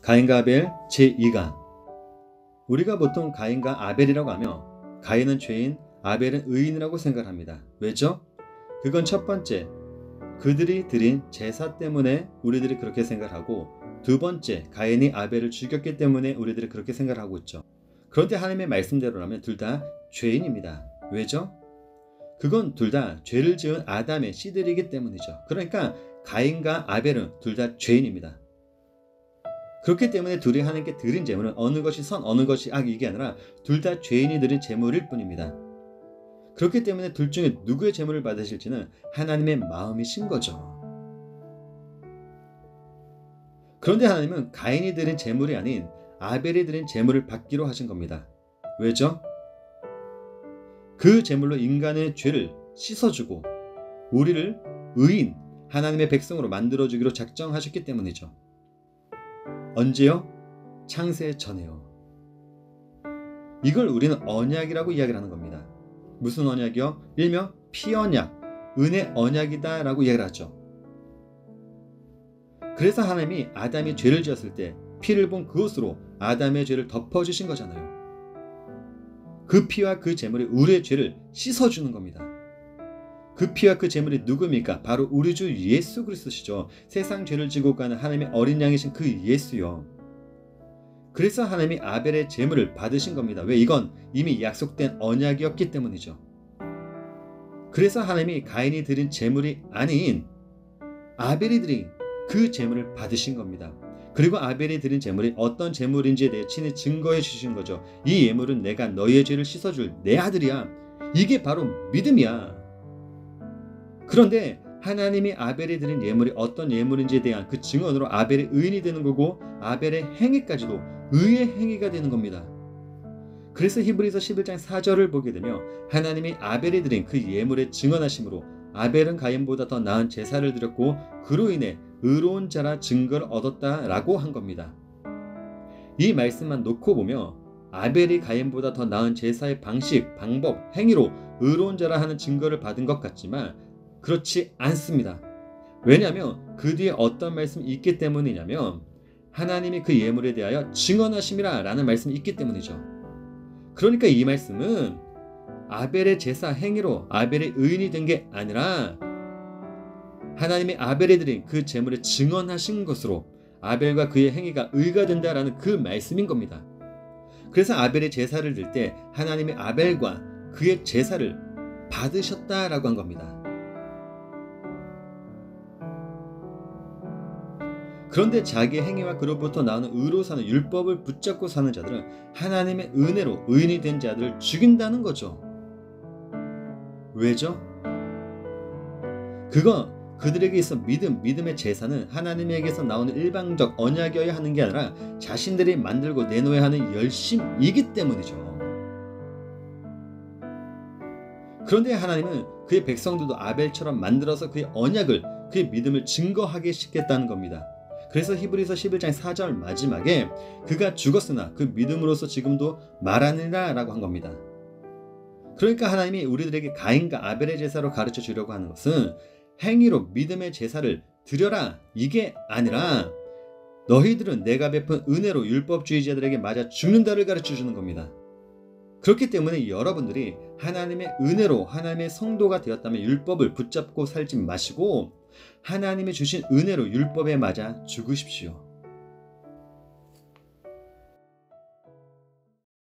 가인과 아벨 제2강. 우리가 보통 가인과 아벨이라고 하며 가인은 죄인, 아벨은 의인이라고 생각합니다. 왜죠? 그건 첫 번째, 그들이 드린 제사 때문에 우리들이 그렇게 생각하고, 두 번째, 가인이 아벨을 죽였기 때문에 우리들이 그렇게 생각하고 있죠. 그런데 하나님의 말씀대로라면 둘 다 죄인입니다. 왜죠? 그건 둘 다 죄를 지은 아담의 씨들이기 때문이죠. 그러니까 가인과 아벨은 둘 다 죄인입니다. 그렇기 때문에 둘이 하나님께 드린 제물은 어느 것이 선 어느 것이 악 이게 아니라 둘 다 죄인이 드린 제물일 뿐입니다. 그렇기 때문에 둘 중에 누구의 제물을 받으실지는 하나님의 마음이신 거죠. 그런데 하나님은 가인이 드린 제물이 아닌 아벨이 드린 제물을 받기로 하신 겁니다. 왜죠? 그 제물로 인간의 죄를 씻어주고 우리를 의인, 하나님의 백성으로 만들어주기로 작정하셨기 때문이죠. 언제요? 창세 전에요. 이걸 우리는 언약이라고 이야기를 하는 겁니다. 무슨 언약이요? 일명 피언약, 은혜 언약이다 라고 이야기를 하죠. 그래서 하나님이 아담이 죄를 지었을 때 피를 본 그것으로 아담의 죄를 덮어주신 거잖아요. 그 피와 그 제물이 우리의 죄를 씻어주는 겁니다. 그 피와 그 제물이 누굽니까? 바로 우리 주 예수 그리스도시죠. 세상 죄를 지고 가는 하나님의 어린 양이신 그 예수요. 그래서 하나님이 아벨의 제물을 받으신 겁니다. 왜? 이건 이미 약속된 언약이었기 때문이죠. 그래서 하나님이 가인이 드린 제물이 아닌 아벨이 드린 그 제물을 받으신 겁니다. 그리고 아벨이 드린 제물이 어떤 제물인지에 대해 친히 증거해 주신 거죠. 이 예물은 내가 너희의 죄를 씻어줄 내 아들이야. 이게 바로 믿음이야. 그런데 하나님이 아벨이 드린 예물이 어떤 예물인지에 대한 그 증언으로 아벨의 의인이 되는 거고, 아벨의 행위까지도 의의 행위가 되는 겁니다. 그래서 히브리서 11장 4절을 보게 되며 하나님이 아벨이 드린 그 예물의 증언하심으로 아벨은 가인보다 더 나은 제사를 드렸고 그로 인해 의로운 자라 증거를 얻었다라고 한 겁니다. 이 말씀만 놓고 보며 아벨이 가인보다 더 나은 제사의 방식, 방법, 행위로 의로운 자라 하는 증거를 받은 것 같지만 그렇지 않습니다. 왜냐하면 그 뒤에 어떤 말씀이 있기 때문이냐면 하나님이 그 예물에 대하여 증언하심이라 라는 말씀이 있기 때문이죠. 그러니까 이 말씀은 아벨의 제사 행위로 아벨의 의인이 된 게 아니라 하나님이 아벨에 드린 그 제물에 증언하신 것으로 아벨과 그의 행위가 의가 된다라는 그 말씀인 겁니다. 그래서 아벨의 제사를 드릴 때 하나님이 아벨과 그의 제사를 받으셨다라고 한 겁니다. 그런데 자기의 행위와 그로부터 나오는 의로 사는 율법을 붙잡고 사는 자들은 하나님의 은혜로 의인이 된 자들을 죽인다는 거죠. 왜죠? 그들에게 있어 믿음의 제사는 하나님에게서 나오는 일방적 언약이어야 하는 게 아니라 자신들이 만들고 내놓아야 하는 열심이기 때문이죠. 그런데 하나님은 그의 백성들도 아벨처럼 만들어서 그의 언약을, 그의 믿음을 증거하게 시켰다는 겁니다. 그래서 히브리서 11장 4절 마지막에 그가 죽었으나 그 믿음으로서 지금도 말하느니라 라고 한 겁니다. 그러니까 하나님이 우리들에게 가인과 아벨의 제사로 가르쳐 주려고 하는 것은 행위로 믿음의 제사를 드려라 이게 아니라 너희들은 내가 베푼 은혜로 율법주의자들에게 맞아 죽는다를 가르쳐 주는 겁니다. 그렇기 때문에 여러분들이 하나님의 은혜로 하나님의 성도가 되었다면 율법을 붙잡고 살지 마시고 하나님이 주신 은혜로 율법에 맞아 죽으십시오.